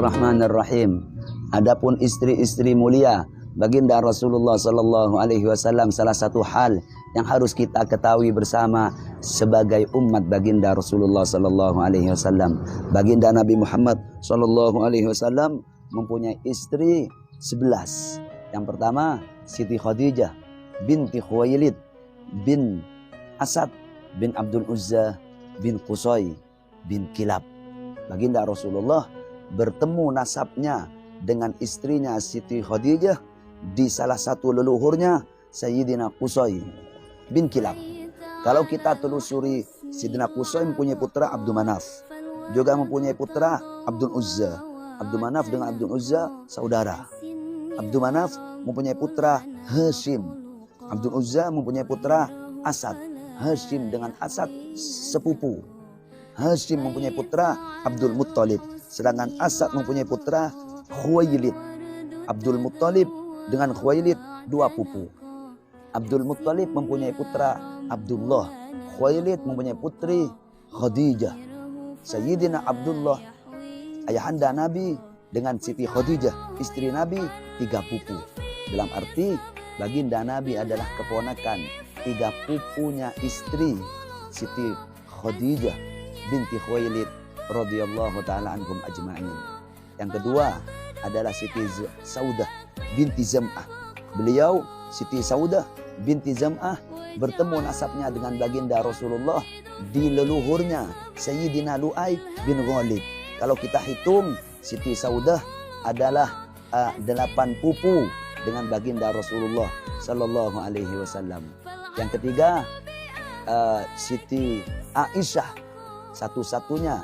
Bismillahirrahmanirrahim. Adapun istri-istri mulia baginda Rasulullah sallallahu alaihi wasallam, salah satu hal yang harus kita ketahui bersama sebagai umat baginda Rasulullah sallallahu alaihi wasallam. Baginda Nabi Muhammad sallallahu alaihi wasallam mempunyai istri 11. Yang pertama Siti Khadijah binti Khuwailid bin Asad bin Abdul Uzza bin Qusay bin Kilab. Baginda Rasulullah bertemu nasabnya dengan istrinya Siti Khadijah di salah satu leluhurnya Sayyidina Qusay bin Kilab. Kalau kita telusuri, Sayyidina Qusay mempunyai putra Abdul Manaf, juga mempunyai putra Abdul Uzza. Abdul Manaf dengan Abdul Uzza saudara. Abdul Manaf mempunyai putra Hashim. Abdul Uzza mempunyai putra Asad. Hashim dengan Asad sepupu. Hashim mempunyai putra Abdul Muttalib, sedangkan Asad mempunyai putra Khuwailid. Abdul Muttalib dengan Khuwailid dua pupu. Abdul Muttalib mempunyai putra Abdullah. Khuwailid mempunyai putri Khadijah. Sayyidina Abdullah ayahanda Nabi dengan Siti Khadijah istri Nabi 3 pupu. Dalam arti baginda Nabi adalah keponakan 3 pupunya istri Siti Khadijah binti Khuwailid radhiyallahu taala anhum ajma'in. Yang kedua adalah Siti Saudah binti Zam'ah. Beliau Siti Saudah binti Zam'ah bertemu nasabnya dengan baginda Rasulullah di leluhurnya Sayyidina Lu'ay bin Ghalib. Kalau kita hitung, Siti Saudah adalah 8 pupu dengan baginda Rasulullah sallallahu alaihi wasallam. Yang ketiga Siti Aisyah, satu-satunya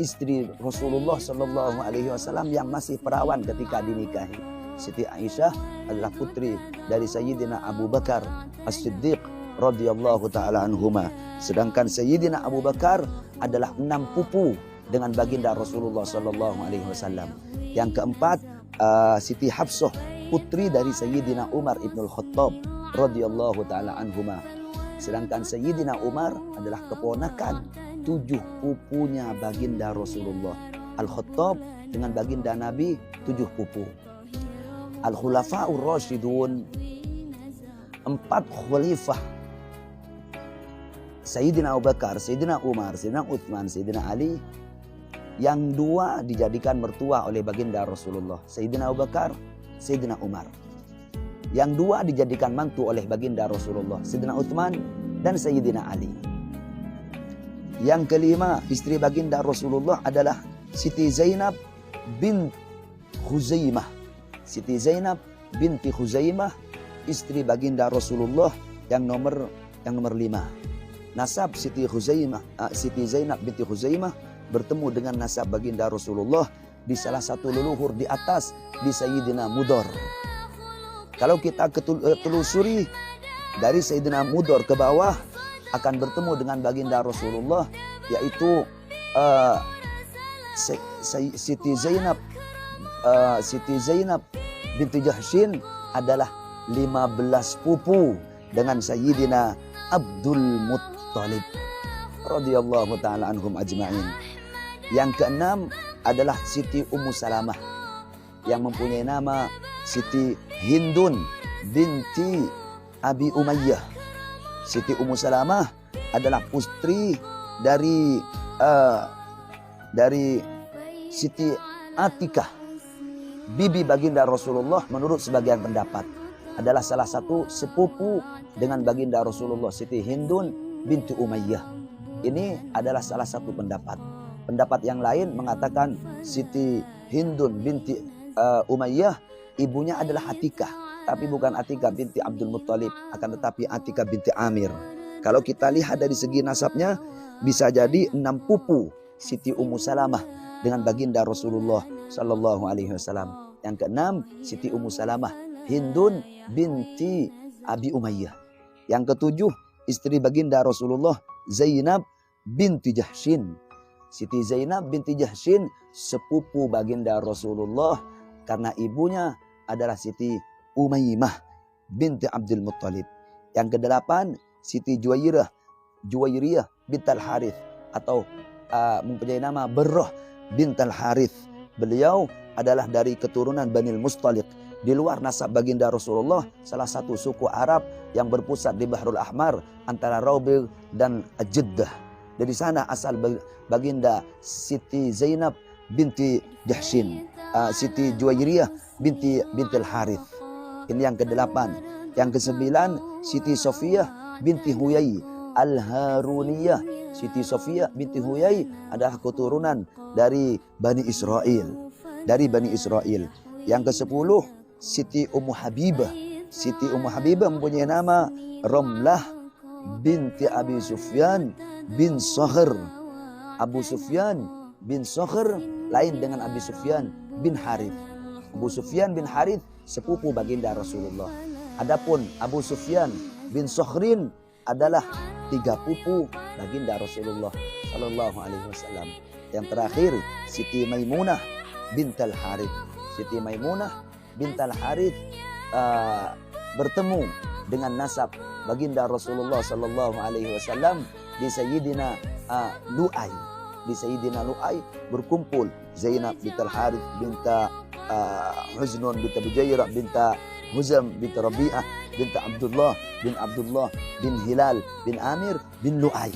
istri Rasulullah sallallahu alaihi wasallam yang masih perawan ketika dinikahi. Siti Aisyah adalah putri dari Sayyidina Abu Bakar As-Siddiq radhiyallahu taala anhuma. Sedangkan Sayyidina Abu Bakar adalah 6 pupu dengan baginda Rasulullah sallallahu alaihi wasallam. Yang keempat Siti Hafsah, putri dari Sayyidina Umar ibnul Khattab radhiyallahu taala anhuma. Sedangkan Sayyidina Umar adalah keponakan 7 pupunya baginda Rasulullah. Al-Khattab dengan baginda Nabi 7 pupu. Al-Khulafa'ur Rasyidun, 4 khalifah, Sayyidina Abu Bakar, Sayyidina Umar, Sayyidina Uthman, Sayyidina Ali. Yang 2 dijadikan mertua oleh baginda Rasulullah, Sayyidina Abu Bakar, Sayyidina Umar. Yang 2 dijadikan mantu oleh baginda Rasulullah, Sayyidina Uthman dan Sayyidina Ali. Yang kelima istri baginda Rasulullah adalah Siti Zainab bin Khuzaimah. Siti Zainab binti Khuzaimah, istri baginda Rasulullah yang nomor 5. Nasab Siti Zainab binti Khuzaimah bertemu dengan nasab baginda Rasulullah di salah satu leluhur di atas, di Sayyidina Mudhar. Kalau kita telusuri dari Sayyidina Mudhar ke bawah akan bertemu dengan baginda Rasulullah, yaitu Siti Zainab binti Jahshin adalah 15 pupu dengan Sayyidina Abdul Muttalib radhiyallahu taala anhum ajma'in. Yang keenam adalah Siti Ummu Salamah yang mempunyai nama Siti Hindun binti Abi Umayyah. Siti Ummu Salamah adalah putri dari Siti Atikah, bibi baginda Rasulullah. Menurut sebagian pendapat adalah salah satu sepupu dengan baginda Rasulullah, Siti Hindun binti Umayyah. Ini adalah salah satu pendapat. Pendapat yang lain mengatakan Siti Hindun binti Umayyah ibunya adalah Atikah, tapi bukan Atikah binti Abdul Muttalib, akan tetapi Atikah binti Amir. Kalau kita lihat dari segi nasabnya, bisa jadi 6 pupu Siti Ummu Salamah dengan baginda Rasulullah sallallahu alaihi wasallam. Yang keenam Siti Ummu Salamah Hindun binti Abi Umayyah. Yang ketujuh istri baginda Rasulullah Zainab binti Jahshin. Siti Zainab binti Jahshin sepupu baginda Rasulullah karena ibunya adalah Siti Umaymah binti Abdul Muttalib. Yang kedelapan Siti Juwairiyah bintal Harith atau mempunyai nama Barrah bintal Harith Beliau adalah dari keturunan Bani Mustaliq. Di luar nasab baginda Rasulullah, salah satu suku Arab yang berpusat di Bahrul Ahmar antara Raubigh dan Jeddah. Dari sana asal baginda Siti Zainab binti Jahshin, Siti Juwairiyah binti Al-Harith. Ini yang ke-8. Yang ke-9, Siti Sofiyah binti Huyai Al-Haruniyah. Siti Sofiyah binti Huyai adalah keturunan dari Bani Israel. Yang ke-10, Siti Ummu Habibah. Siti Ummu Habibah mempunyai nama Ramlah binti Abi Sufyan bin Sakhr. Abu Sufyan bin Sakhr lain dengan Abi Sufyan bin Harith. Abu Sufyan bin Harith sepupu baginda Rasulullah. Adapun Abu Sufyan bin Sakhrin adalah 3 pupu baginda Rasulullah sallallahu alaihi wasallam. Yang terakhir, Siti Maimunah bint Al-Harith. Siti Maimunah bint Al-Harith bertemu dengan nasab baginda Rasulullah sallallahu alaihi wasallam di Sayyidina Lu'ay. Di Sayyidina Lu'ay berkumpul Zainab bint Al-Harith bint Huznun bint Bujairah bint Huzam bint Rabi'ah bint Abdullah bin Hilal bin Amir bin Lu'ay.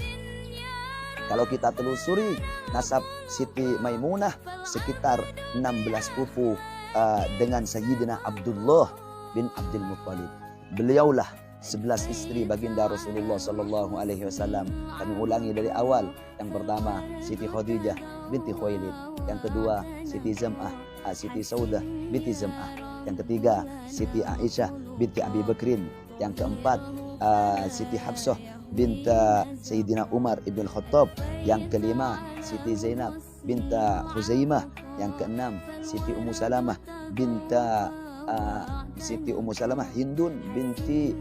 Kalau kita telusuri nasab Siti Maimunah sekitar 16 pupu dengan Sayyidina Abdullah bin Abdul Muttalib. Beliaulah 11 istri baginda Rasulullah sallallahu alaihi wasallam. Kami ulangi dari awal. Yang pertama Siti Khadijah binti Khuwailid. Yang kedua Siti Zam'ah, Siti Saudah binti Zam'ah. Yang ketiga Siti Aisyah binti Abi Bakrin. Yang keempat Siti Hafsah bint Sayyidina Umar ibn Khattab. Yang kelima Siti Zainab bint Huzaimah. Yang keenam Siti Ummu Salamah bint Hindun binti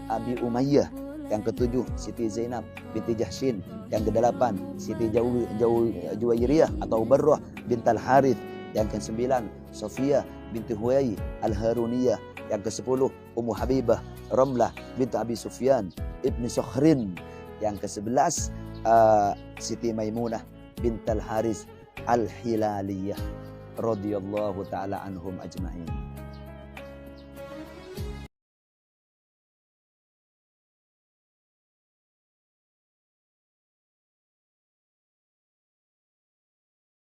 Abi Umayyah. Yang ketujuh Siti Zainab binti Jahshin. Yang kedelapan Siti Juwairiyah atau Barrah bint Al-Harith. Yang ke-9 Sofiyah binti Huyai Al-Haruniyah. Yang ke-10 Ummu Habibah Ramlah binti Abi Sufyan ibni Sakhrin. Yang ke-11 Siti Maimunah bint Al-Harith Al-Hilaliyah radhiyallahu taala anhum ajma'in.